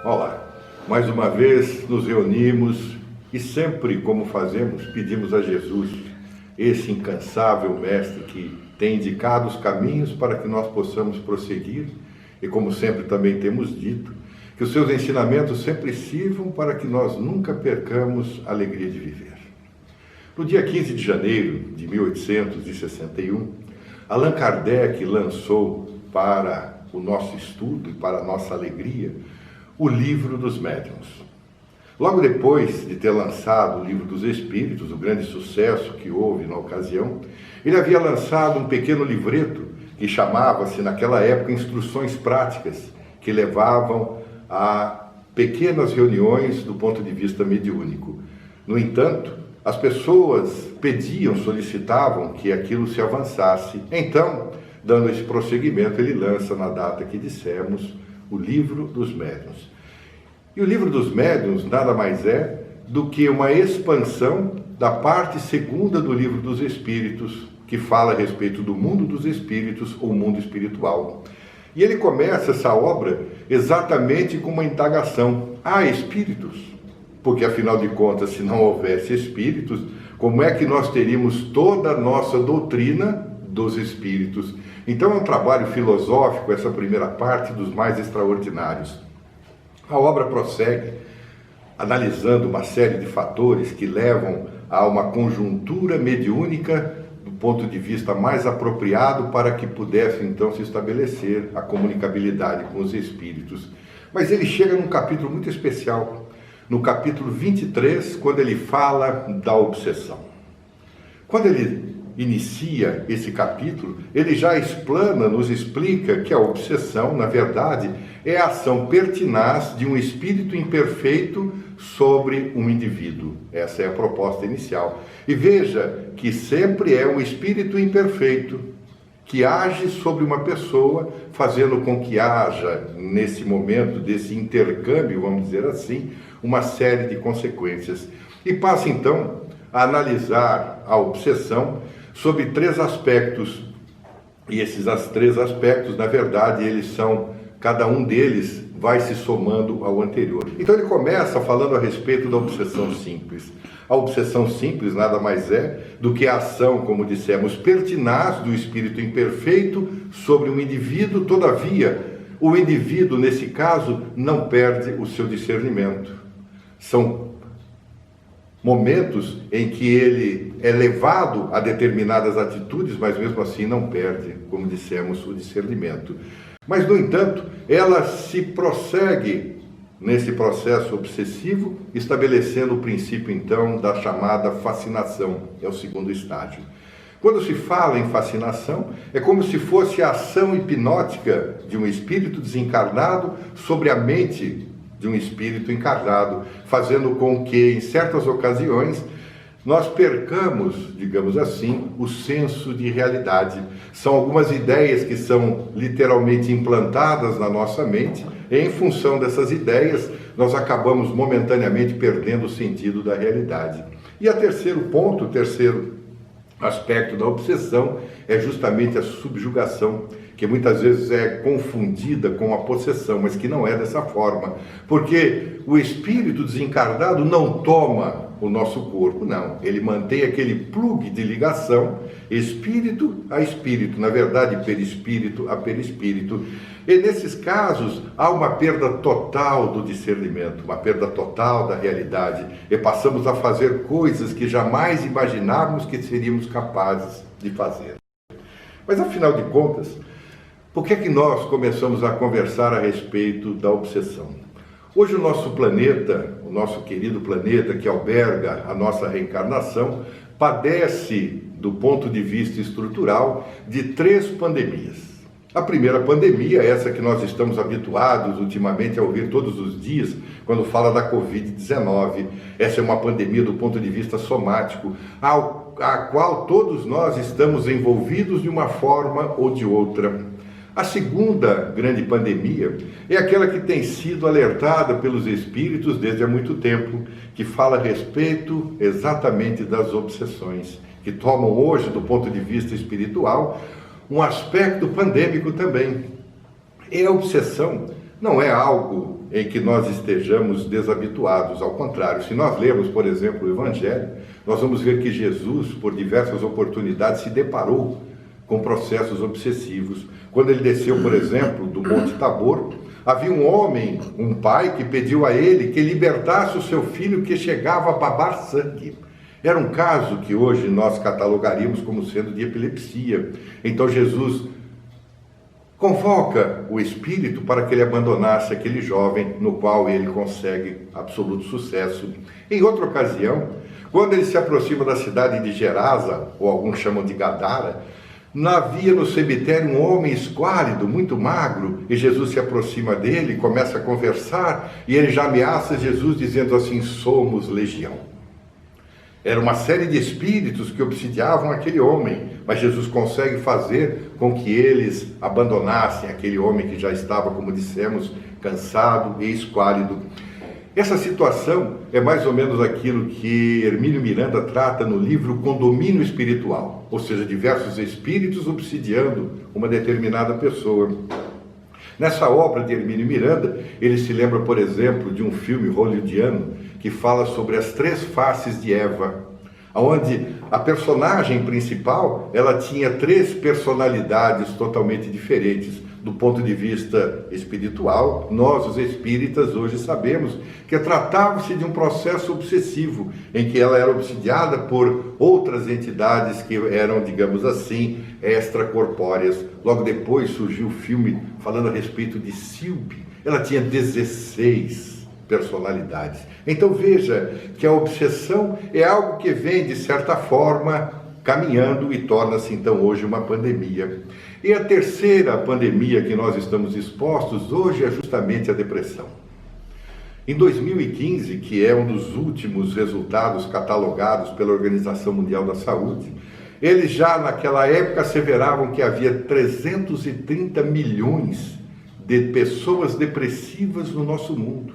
Olá, mais uma vez nos reunimos e sempre, como fazemos, pedimos a Jesus, esse incansável Mestre que tem indicado os caminhos para que nós possamos prosseguir e, como sempre também temos dito, que os seus ensinamentos sempre sirvam para que nós nunca percamos a alegria de viver. No dia 15 de janeiro de 1861, Allan Kardec lançou para o nosso estudo e para a nossa alegria o Livro dos Médiuns. Logo depois de ter lançado o Livro dos Espíritos, o grande sucesso que houve na ocasião, ele havia lançado um pequeno livreto que chamava-se, naquela época, Instruções Práticas, que levavam a pequenas reuniões do ponto de vista mediúnico. No entanto, as pessoas pediam, solicitavam que aquilo se avançasse. Então, dando esse prosseguimento, ele lança, na data que dissemos, o Livro dos Médiuns. E o Livro dos Médiuns nada mais é do que uma expansão da parte segunda do Livro dos Espíritos, que fala a respeito do mundo dos espíritos ou mundo espiritual. E ele começa essa obra exatamente com uma indagação: há espíritos? Porque, afinal de contas, se não houvesse espíritos, como é que nós teríamos toda a nossa doutrina dos espíritos? Então é um trabalho filosófico, essa primeira parte, dos mais extraordinários. A obra prossegue analisando uma série de fatores que levam a uma conjuntura mediúnica do ponto de vista mais apropriado para que pudesse então se estabelecer a comunicabilidade com os espíritos. Mas ele chega num capítulo muito especial, no capítulo 23, quando ele fala da obsessão. Quando ele inicia esse capítulo, ele já explana, nos explica que a obsessão, na verdade, é a ação pertinaz de um espírito imperfeito sobre um indivíduo. Essa é a proposta inicial. E veja que sempre é um espírito imperfeito que age sobre uma pessoa, fazendo com que haja, nesse momento desse intercâmbio, vamos dizer assim, uma série de consequências. E passa então a analisar a obsessão sobre três aspectos. E esses três aspectos, na verdade, eles são, cada um deles vai se somando ao anterior. Então ele começa falando a respeito da obsessão simples. A obsessão simples nada mais é do que a ação, como dissemos, pertinaz do espírito imperfeito sobre um indivíduo. Todavia, o indivíduo, nesse caso, não perde o seu discernimento. São momentos em que ele é levado a determinadas atitudes, mas mesmo assim não perde, como dissemos, o discernimento. Mas, no entanto, ela se prossegue nesse processo obsessivo, estabelecendo o princípio, então, da chamada fascinação, é o segundo estágio. Quando se fala em fascinação, é como se fosse a ação hipnótica de um espírito desencarnado sobre a mente de um espírito encarnado, fazendo com que, em certas ocasiões, nós percamos, digamos assim, o senso de realidade. São algumas ideias que são literalmente implantadas na nossa mente, e em função dessas ideias, nós acabamos momentaneamente perdendo o sentido da realidade. E o terceiro aspecto da obsessão é justamente a subjugação, que muitas vezes é confundida com a possessão, mas que não é dessa forma, porque o espírito desencarnado não toma o nosso corpo, não. Ele mantém aquele plugue de ligação, espírito a espírito, na verdade, perispírito a perispírito. E nesses casos, há uma perda total do discernimento, uma perda total da realidade, e passamos a fazer coisas que jamais imaginávamos que seríamos capazes de fazer. Mas, afinal de contas, por que é que nós começamos a conversar a respeito da obsessão? Hoje o nosso planeta, o nosso querido planeta que alberga a nossa reencarnação, padece, do ponto de vista estrutural, de três pandemias. A primeira pandemia, essa que nós estamos habituados ultimamente a ouvir todos os dias, quando fala da Covid-19. Essa é uma pandemia do ponto de vista somático, a qual todos nós estamos envolvidos de uma forma ou de outra. A segunda grande pandemia é aquela que tem sido alertada pelos espíritos desde há muito tempo, que fala a respeito exatamente das obsessões, que tomam hoje, do ponto de vista espiritual, um aspecto pandêmico também. E a obsessão não é algo em que nós estejamos desabituados. Ao contrário, se nós lermos, por exemplo, o Evangelho, nós vamos ver que Jesus, por diversas oportunidades, se deparou com processos obsessivos. Quando ele desceu, por exemplo, do Monte Tabor, havia um homem, um pai, que pediu a ele que libertasse o seu filho que chegava a babar sangue. Era um caso que hoje nós catalogaríamos como sendo de epilepsia. Então Jesus convoca o espírito para que ele abandonasse aquele jovem, no qual ele consegue absoluto sucesso. Em outra ocasião, quando ele se aproxima da cidade de Gerasa, ou alguns chamam de Gadara, havia no cemitério um homem esquálido, muito magro, e Jesus se aproxima dele, começa a conversar, e ele já ameaça Jesus dizendo assim: somos legião. Era uma série de espíritos que obsidiavam aquele homem, mas Jesus consegue fazer com que eles abandonassem aquele homem que já estava, como dissemos, cansado e esquálido. Essa situação é mais ou menos aquilo que Hermínio Miranda trata no livro Condomínio Espiritual, ou seja, diversos espíritos obsidiando uma determinada pessoa. Nessa obra de Hermínio Miranda, ele se lembra, por exemplo, de um filme hollywoodiano que fala sobre as 3 faces de Eva, onde a personagem principal, ela tinha 3 personalidades totalmente diferentes. Do ponto de vista espiritual, nós, os espíritas, hoje sabemos que tratava-se de um processo obsessivo, em que ela era obsidiada por outras entidades que eram, digamos assim, extracorpóreas. Logo depois surgiu o filme falando a respeito de Sylvie. Ela tinha 16 personalidades. Então veja que a obsessão é algo que vem, de certa forma, caminhando e torna-se então hoje uma pandemia. E a terceira pandemia que nós estamos expostos hoje é justamente a depressão. Em 2015, que é um dos últimos resultados catalogados pela Organização Mundial da Saúde, eles já naquela época asseveravam que havia 330 milhões de pessoas depressivas no nosso mundo.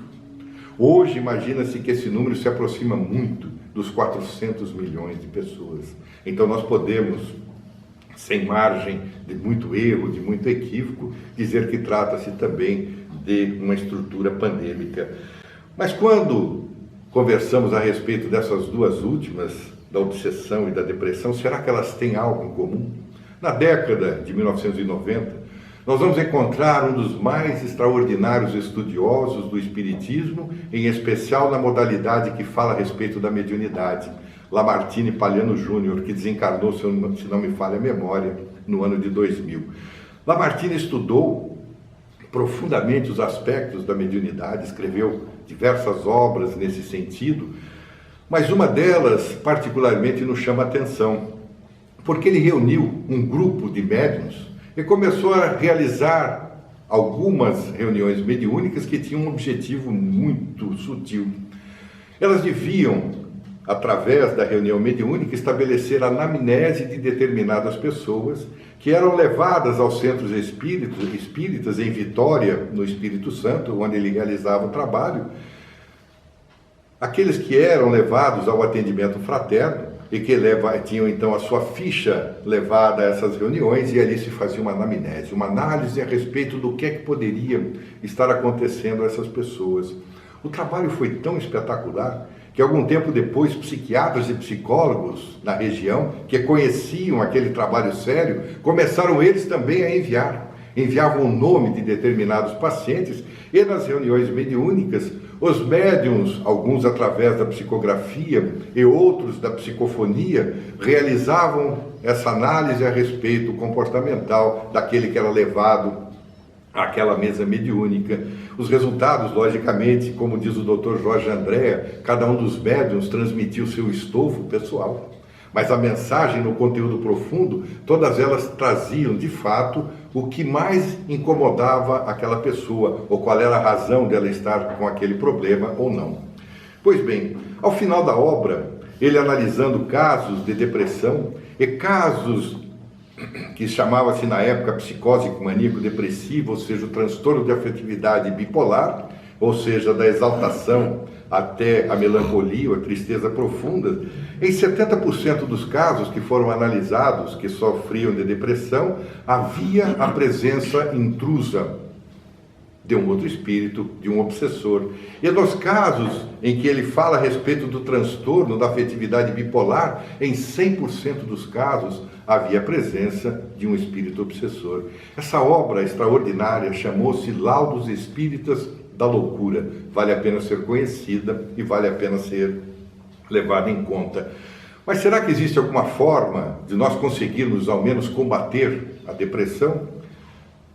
Hoje, imagina-se que esse número se aproxima muito dos 400 milhões de pessoas. Então nós podemos, sem margem de muito erro, de muito equívoco, dizer que trata-se também de uma estrutura pandêmica. Mas quando conversamos a respeito dessas duas últimas, da obsessão e da depressão, será que elas têm algo em comum? Na década de 1990, nós vamos encontrar um dos mais extraordinários estudiosos do espiritismo, em especial na modalidade que fala a respeito da mediunidade, Lamartine Palhano Júnior, que desencarnou, se não me falha a memória, no ano de 2000. Lamartine estudou profundamente os aspectos da mediunidade, escreveu diversas obras nesse sentido, mas uma delas particularmente nos chama a atenção, porque ele reuniu um grupo de médiuns e começou a realizar algumas reuniões mediúnicas que tinham um objetivo muito sutil. Elas deviam, através da reunião mediúnica, estabelecer a anamnese de determinadas pessoas que eram levadas aos centros espíritas em Vitória, no Espírito Santo, onde ele realizava o trabalho. Aqueles que eram levados ao atendimento fraterno e que tinham então a sua ficha levada a essas reuniões, e ali se fazia uma anamnese, uma análise a respeito do que é que poderia estar acontecendo a essas pessoas. O trabalho foi tão espetacular que algum tempo depois, psiquiatras e psicólogos na região, que conheciam aquele trabalho sério, começaram eles também a enviavam o nome de determinados pacientes, e nas reuniões mediúnicas, os médiuns, alguns através da psicografia e outros da psicofonia, realizavam essa análise a respeito comportamental daquele que era levado àquela mesa mediúnica. Os resultados, logicamente, como diz o Dr. Jorge Andréa, cada um dos médiuns transmitiu o seu estofo pessoal, mas a mensagem no conteúdo profundo, todas elas traziam, de fato, o que mais incomodava aquela pessoa, ou qual era a razão dela estar com aquele problema ou não. Pois bem, ao final da obra, ele analisando casos de depressão e casos que chamava-se na época psicose maníaco-depressiva, ou seja, o transtorno de afetividade bipolar, ou seja, da exaltação até a melancolia, a tristeza profunda. Em 70% dos casos que foram analisados, que sofriam de depressão, havia a presença intrusa de um outro espírito, de um obsessor. E nos casos em que ele fala a respeito do transtorno da afetividade bipolar, em 100% dos casos havia a presença de um espírito obsessor. Essa obra extraordinária chamou-se Laudos Espíritas da Loucura. Vale a pena ser conhecida e vale a pena ser levada em conta. Mas será que existe alguma forma de nós conseguirmos ao menos combater a depressão?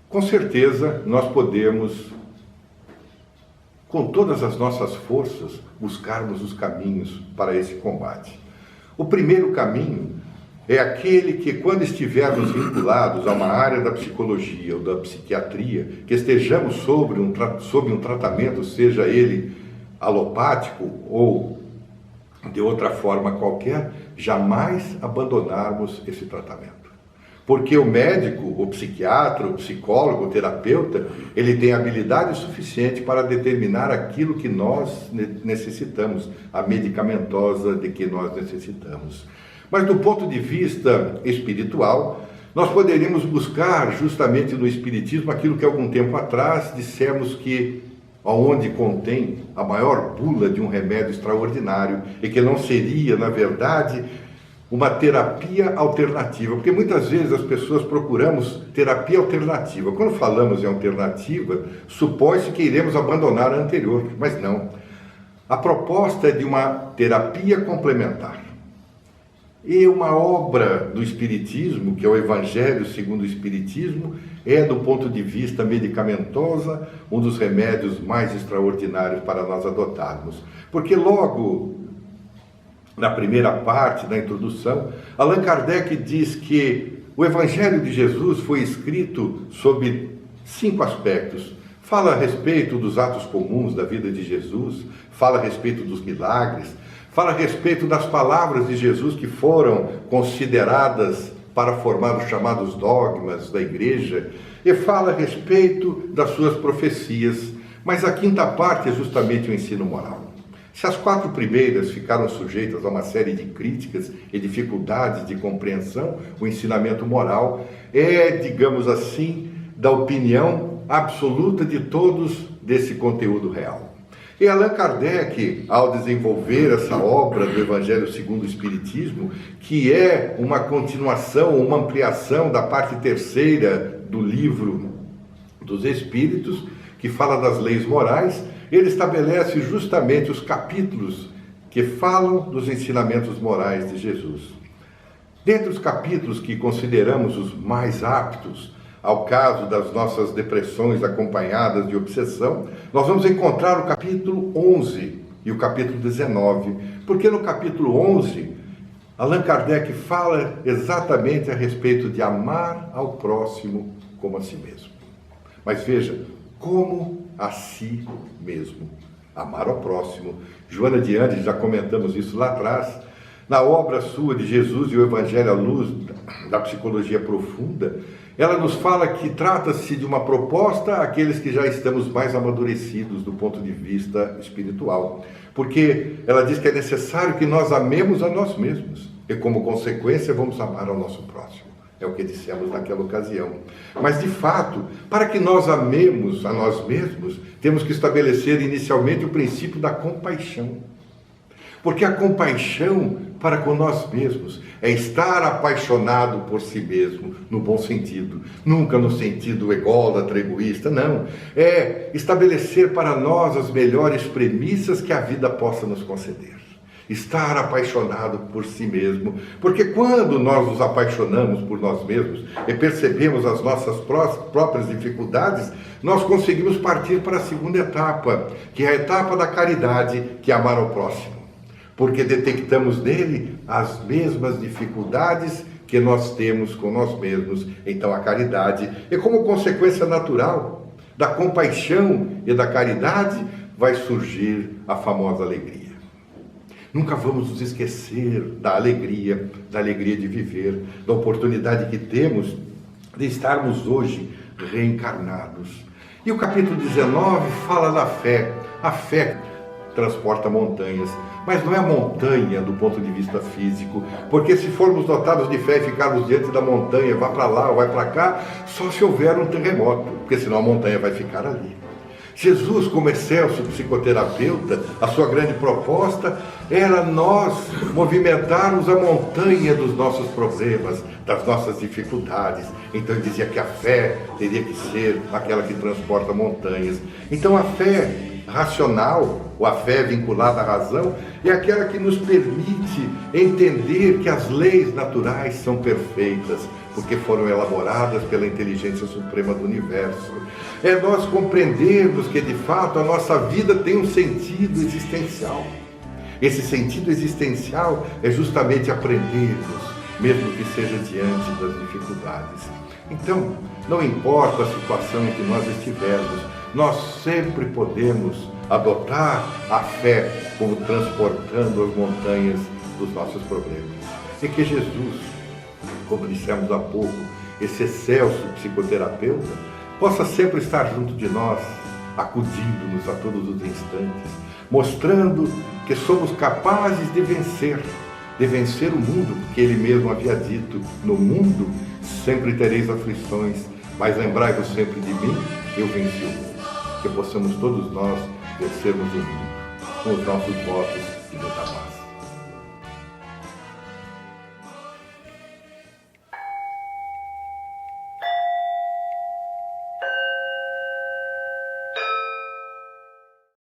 Com certeza nós podemos, com todas as nossas forças, buscarmos os caminhos para esse combate. O primeiro caminho é aquele que, quando estivermos vinculados a uma área da psicologia ou da psiquiatria, que estejamos sob um tratamento, seja ele alopático ou de outra forma qualquer, jamais abandonarmos esse tratamento. Porque o médico, o psiquiatra, o psicólogo, o terapeuta, ele tem habilidade suficiente para determinar aquilo que nós necessitamos, a medicamentosa de que nós necessitamos. Mas do ponto de vista espiritual, nós poderíamos buscar justamente no espiritismo aquilo que algum tempo atrás dissemos que onde contém a maior bula de um remédio extraordinário e que não seria, na verdade, uma terapia alternativa, porque muitas vezes as pessoas procuramos terapia alternativa. Quando falamos em alternativa, supõe-se que iremos abandonar a anterior, mas não. A proposta é de uma terapia complementar. E uma obra do Espiritismo, que é o Evangelho segundo o Espiritismo, é, do ponto de vista medicamentosa, um dos remédios mais extraordinários para nós adotarmos. Porque logo na primeira parte da introdução, Allan Kardec diz que o Evangelho de Jesus foi escrito sob 5 aspectos. Fala a respeito dos atos comuns da vida de Jesus, fala a respeito dos milagres, fala a respeito das palavras de Jesus que foram consideradas para formar os chamados dogmas da igreja, e fala a respeito das suas profecias. Mas a quinta parte é justamente o ensino moral. Se as 4 primeiras ficaram sujeitas a uma série de críticas e dificuldades de compreensão, o ensinamento moral é, digamos assim, da opinião absoluta de todos desse conteúdo real. E Allan Kardec, ao desenvolver essa obra do Evangelho segundo o Espiritismo, que é uma continuação, uma ampliação da parte terceira do livro dos Espíritos, que fala das leis morais, ele estabelece justamente os capítulos que falam dos ensinamentos morais de Jesus. Dentre os capítulos que consideramos os mais aptos ao caso das nossas depressões acompanhadas de obsessão, nós vamos encontrar o capítulo 11 e o capítulo 19, porque no capítulo 11, Allan Kardec fala exatamente a respeito de amar ao próximo como a si mesmo. Mas veja, como a si mesmo, amar ao próximo. Joana de Andes, já comentamos isso lá atrás, na obra sua de Jesus e o Evangelho à luz da psicologia profunda, ela nos fala que trata-se de uma proposta àqueles que já estamos mais amadurecidos do ponto de vista espiritual, porque ela diz que é necessário que nós amemos a nós mesmos e, como consequência, vamos amar ao nosso próximo. É o que dissemos naquela ocasião. Mas, de fato, para que nós amemos a nós mesmos, temos que estabelecer inicialmente o princípio da compaixão. Porque a compaixão para com nós mesmos é estar apaixonado por si mesmo, no bom sentido. Nunca no sentido ególatra, egoísta, não. É estabelecer para nós as melhores premissas que a vida possa nos conceder. Estar apaixonado por si mesmo, porque quando nós nos apaixonamos por nós mesmos e percebemos as nossas próprias dificuldades, nós conseguimos partir para a segunda etapa, que é a etapa da caridade, que é amar ao próximo, porque detectamos nele as mesmas dificuldades que nós temos com nós mesmos. Então a caridade, e como consequência natural da compaixão e da caridade, vai surgir a famosa alegria. Nunca vamos nos esquecer da alegria de viver, da oportunidade que temos de estarmos hoje reencarnados. E o capítulo 19 fala da fé. A fé transporta montanhas, mas não é a montanha do ponto de vista físico, porque se formos dotados de fé e ficarmos diante da montanha, vai para lá ou vai para cá, só se houver um terremoto, porque senão a montanha vai ficar ali. Jesus, como excelso psicoterapeuta, a sua grande proposta era nós movimentarmos a montanha dos nossos problemas, das nossas dificuldades. Então ele dizia que a fé teria que ser aquela que transporta montanhas. Então a fé racional, ou a fé vinculada à razão, é aquela que nos permite entender que as leis naturais são perfeitas, porque foram elaboradas pela inteligência suprema do universo. É nós compreendermos que, de fato, a nossa vida tem um sentido existencial. Esse sentido existencial é justamente aprendermos, mesmo que seja diante das dificuldades. Então, não importa a situação em que nós estivermos, nós sempre podemos adotar a fé como transportando as montanhas dos nossos problemas. E que Jesus, como dissemos há pouco, esse excelso psicoterapeuta, possa sempre estar junto de nós, acudindo-nos a todos os instantes, mostrando que somos capazes de vencer o mundo, porque Ele mesmo havia dito: no mundo sempre tereis aflições, mas lembrai-vos sempre de mim, eu venci o mundo. Que possamos todos nós vencermos o mundo com os nossos votos